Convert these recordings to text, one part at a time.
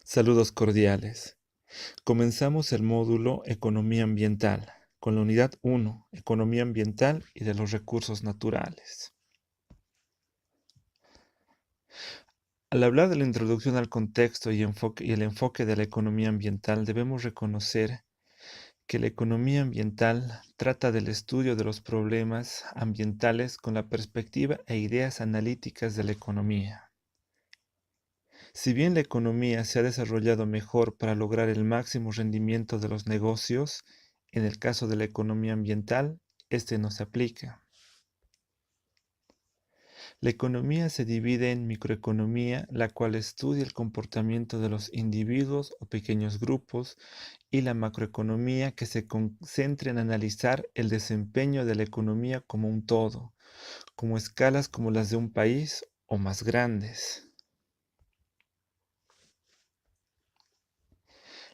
Saludos cordiales. Comenzamos el módulo Economía Ambiental con la unidad 1, Economía Ambiental y de los Recursos Naturales. Al hablar de la introducción al contexto y el enfoque de la economía ambiental, debemos reconocer que la economía ambiental trata del estudio de los problemas ambientales con la perspectiva e ideas analíticas de la economía. Si bien la economía se ha desarrollado mejor para lograr el máximo rendimiento de los negocios, en el caso de la economía ambiental, este no se aplica. La economía se divide en microeconomía, la cual estudia el comportamiento de los individuos o pequeños grupos, y la macroeconomía, que se concentra en analizar el desempeño de la economía como un todo, como escalas como las de un país o más grandes.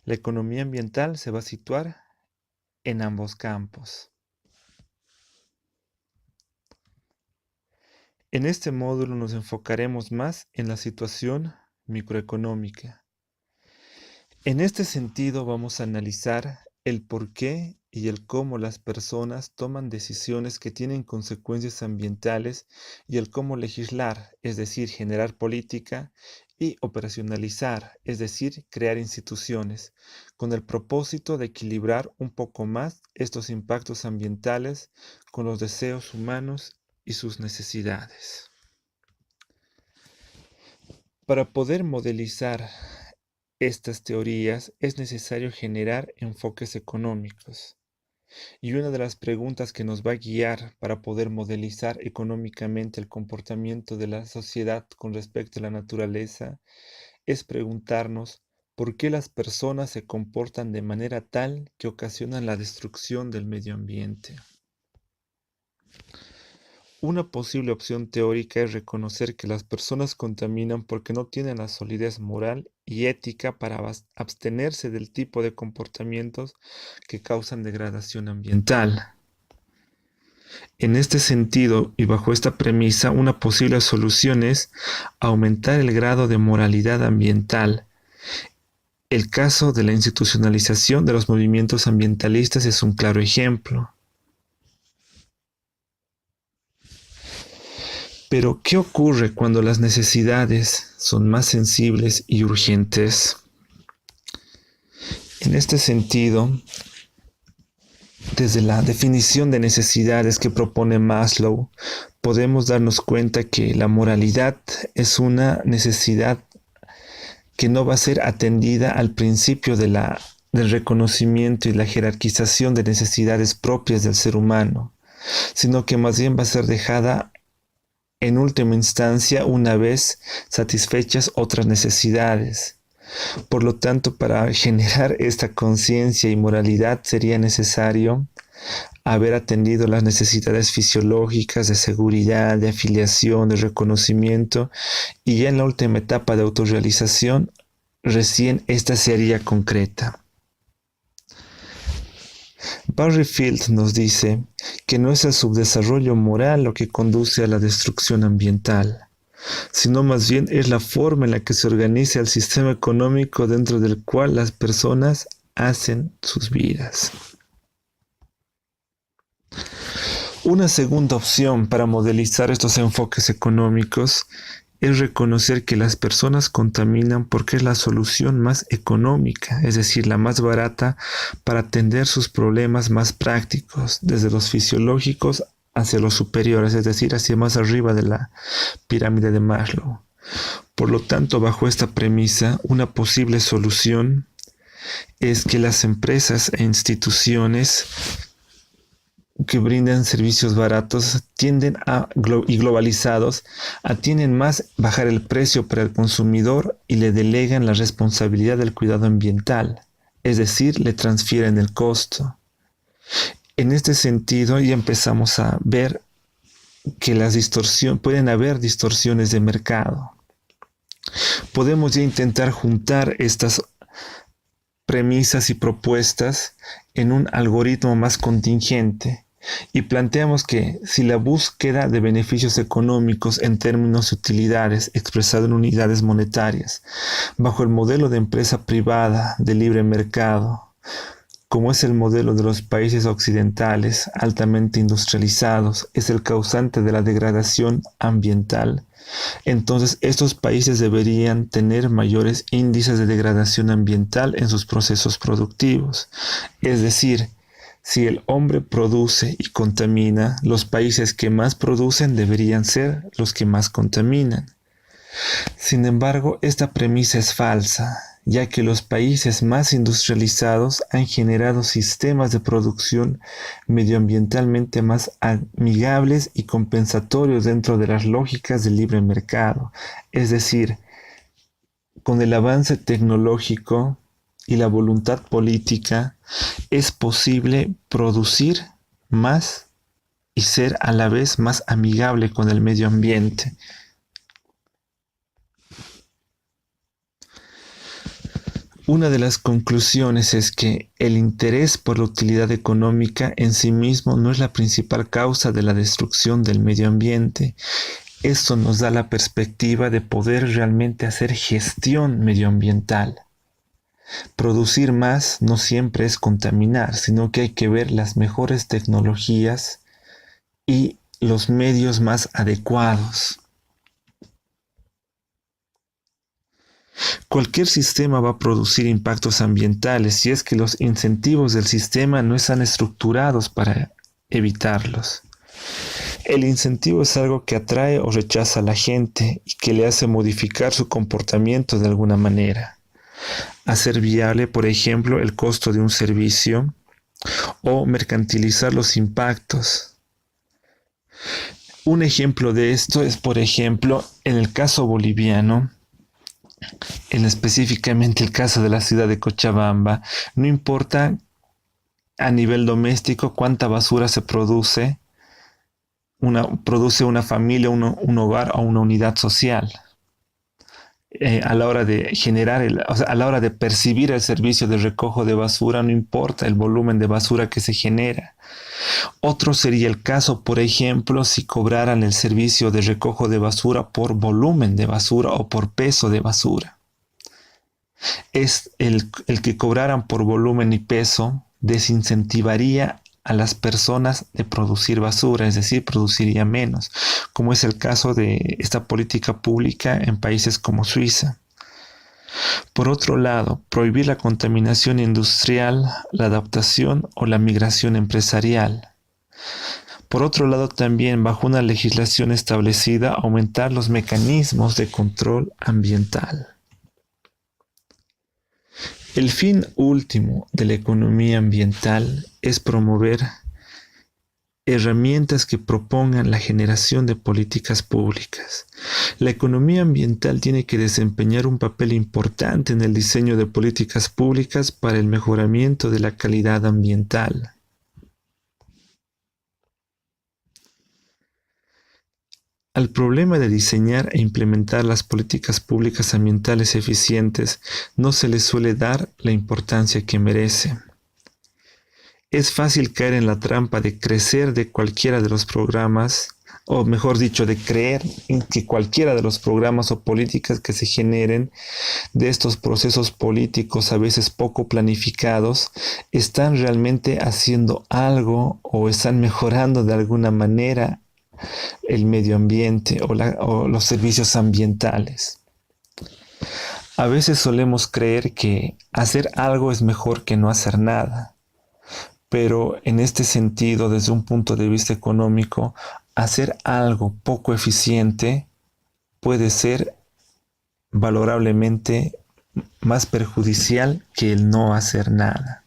La economía ambiental se va a situar en ambos campos. En este módulo nos enfocaremos más en la situación microeconómica. En este sentido vamos a analizar el por qué y el cómo las personas toman decisiones que tienen consecuencias ambientales y el cómo legislar, es decir, generar política, y operacionalizar, es decir, crear instituciones, con el propósito de equilibrar un poco más estos impactos ambientales con los deseos humanos y sus necesidades. Para poder modelizar estas teorías es necesario generar enfoques económicos. Y una de las preguntas que nos va a guiar para poder modelizar económicamente el comportamiento de la sociedad con respecto a la naturaleza es preguntarnos por qué las personas se comportan de manera tal que ocasionan la destrucción del medio ambiente. Una posible opción teórica es reconocer que las personas contaminan porque no tienen la solidez moral y ética para abstenerse del tipo de comportamientos que causan degradación ambiental. En este sentido, y bajo esta premisa, una posible solución es aumentar el grado de moralidad ambiental. El caso de la institucionalización de los movimientos ambientalistas es un claro ejemplo. Pero, ¿qué ocurre cuando las necesidades son más sensibles y urgentes? En este sentido, desde la definición de necesidades que propone Maslow, podemos darnos cuenta que la moralidad es una necesidad que no va a ser atendida al principio del reconocimiento y la jerarquización de necesidades propias del ser humano, sino que más bien va a ser dejada en última instancia una vez satisfechas otras necesidades. Por lo tanto, para generar esta conciencia y moralidad sería necesario haber atendido las necesidades fisiológicas de seguridad, de afiliación, de reconocimiento, y ya en la última etapa de autorrealización, recién esta se haría concreta. Barryfield nos dice que no es el subdesarrollo moral lo que conduce a la destrucción ambiental, sino más bien es la forma en la que se organiza el sistema económico dentro del cual las personas hacen sus vidas. Una segunda opción para modelizar estos enfoques económicos es reconocer que las personas contaminan porque es la solución más económica, es decir, la más barata para atender sus problemas más prácticos, desde los fisiológicos hacia los superiores, es decir, hacia más arriba de la pirámide de Maslow. Por lo tanto, bajo esta premisa, una posible solución es que las empresas e instituciones que brindan servicios baratos y globalizados tienden más bajar el precio para el consumidor y le delegan la responsabilidad del cuidado ambiental, es decir, le transfieren el costo. En este sentido ya empezamos a ver que pueden haber distorsiones de mercado. Podemos ya intentar juntar estas premisas y propuestas en un algoritmo más contingente, Y planteamos que si la búsqueda de beneficios económicos en términos de utilidades expresado en unidades monetarias, bajo el modelo de empresa privada de libre mercado, como es el modelo de los países occidentales altamente industrializados, es el causante de la degradación ambiental, entonces estos países deberían tener mayores índices de degradación ambiental en sus procesos productivos. Es decir, si el hombre produce y contamina, los países que más producen deberían ser los que más contaminan. Sin embargo, esta premisa es falsa, ya que los países más industrializados han generado sistemas de producción medioambientalmente más amigables y compensatorios dentro de las lógicas del libre mercado. Es decir, con el avance tecnológico y la voluntad política, es posible producir más y ser a la vez más amigable con el medio ambiente. Una de las conclusiones es que el interés por la utilidad económica en sí mismo no es la principal causa de la destrucción del medio ambiente. Esto nos da la perspectiva de poder realmente hacer gestión medioambiental. Producir más no siempre es contaminar, sino que hay que ver las mejores tecnologías y los medios más adecuados. Cualquier sistema va a producir impactos ambientales si es que los incentivos del sistema no están estructurados para evitarlos. El incentivo es algo que atrae o rechaza a la gente y que le hace modificar su comportamiento de alguna manera. Hacer viable, por ejemplo, el costo de un servicio o mercantilizar los impactos. Un ejemplo de esto es, por ejemplo, en el caso boliviano, en específicamente el caso de la ciudad de Cochabamba, no importa a nivel doméstico cuánta basura se produce una familia, un hogar o una unidad social. A la hora de generar, a la hora de percibir el servicio de recojo de basura, no importa el volumen de basura que se genera. Otro sería el caso, por ejemplo, si cobraran el servicio de recojo de basura por volumen de basura o por peso de basura. Es el que cobraran por volumen y peso desincentivaría a las personas de producir basura, es decir, produciría menos, como es el caso de esta política pública en países como Suiza. Por otro lado, prohibir la contaminación industrial, la adaptación o la migración empresarial. Por otro lado, también bajo una legislación establecida, aumentar los mecanismos de control ambiental. El fin último de la economía ambiental es promover herramientas que propongan la generación de políticas públicas. La economía ambiental tiene que desempeñar un papel importante en el diseño de políticas públicas para el mejoramiento de la calidad ambiental. Al problema de diseñar e implementar las políticas públicas ambientales eficientes no se le suele dar la importancia que merece. Es fácil caer en la trampa de crecer de cualquiera de los programas, o mejor dicho, de creer en que cualquiera de los programas o políticas que se generen de estos procesos políticos a veces poco planificados están realmente haciendo algo o están mejorando de alguna manera el medio ambiente o los servicios ambientales. A veces solemos creer que hacer algo es mejor que no hacer nada, pero en este sentido, desde un punto de vista económico, hacer algo poco eficiente puede ser valorablemente más perjudicial que el no hacer nada.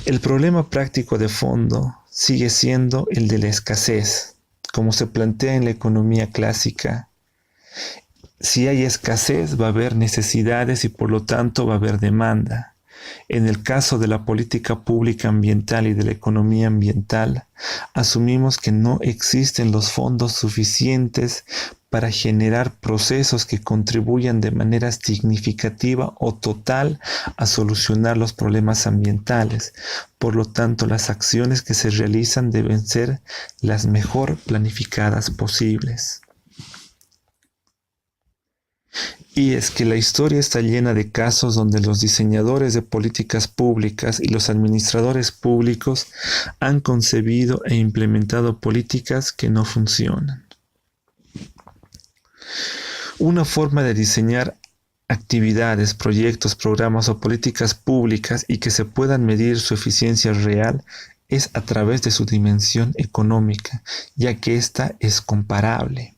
El problema práctico de fondo sigue siendo el de la escasez, como se plantea en la economía clásica. Si hay escasez, va a haber necesidades y por lo tanto va a haber demanda. En el caso de la política pública ambiental y de la economía ambiental, asumimos que no existen los fondos suficientes para generar procesos que contribuyan de manera significativa o total a solucionar los problemas ambientales. Por lo tanto, las acciones que se realizan deben ser las mejor planificadas posibles. Y es que la historia está llena de casos donde los diseñadores de políticas públicas y los administradores públicos han concebido e implementado políticas que no funcionan. Una forma de diseñar actividades, proyectos, programas o políticas públicas y que se puedan medir su eficiencia real es a través de su dimensión económica, ya que ésta es comparable.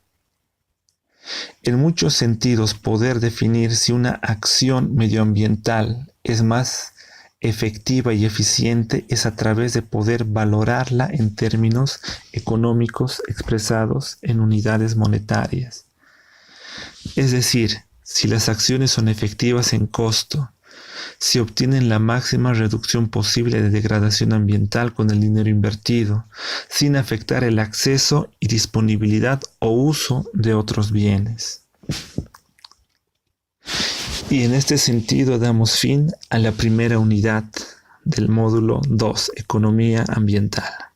En muchos sentidos, poder definir si una acción medioambiental es más efectiva y eficiente es a través de poder valorarla en términos económicos expresados en unidades monetarias. Es decir, si las acciones son efectivas en costo, si obtienen la máxima reducción posible de degradación ambiental con el dinero invertido, sin afectar el acceso y disponibilidad o uso de otros bienes. Y en este sentido damos fin a la primera unidad del módulo 2, Economía Ambiental.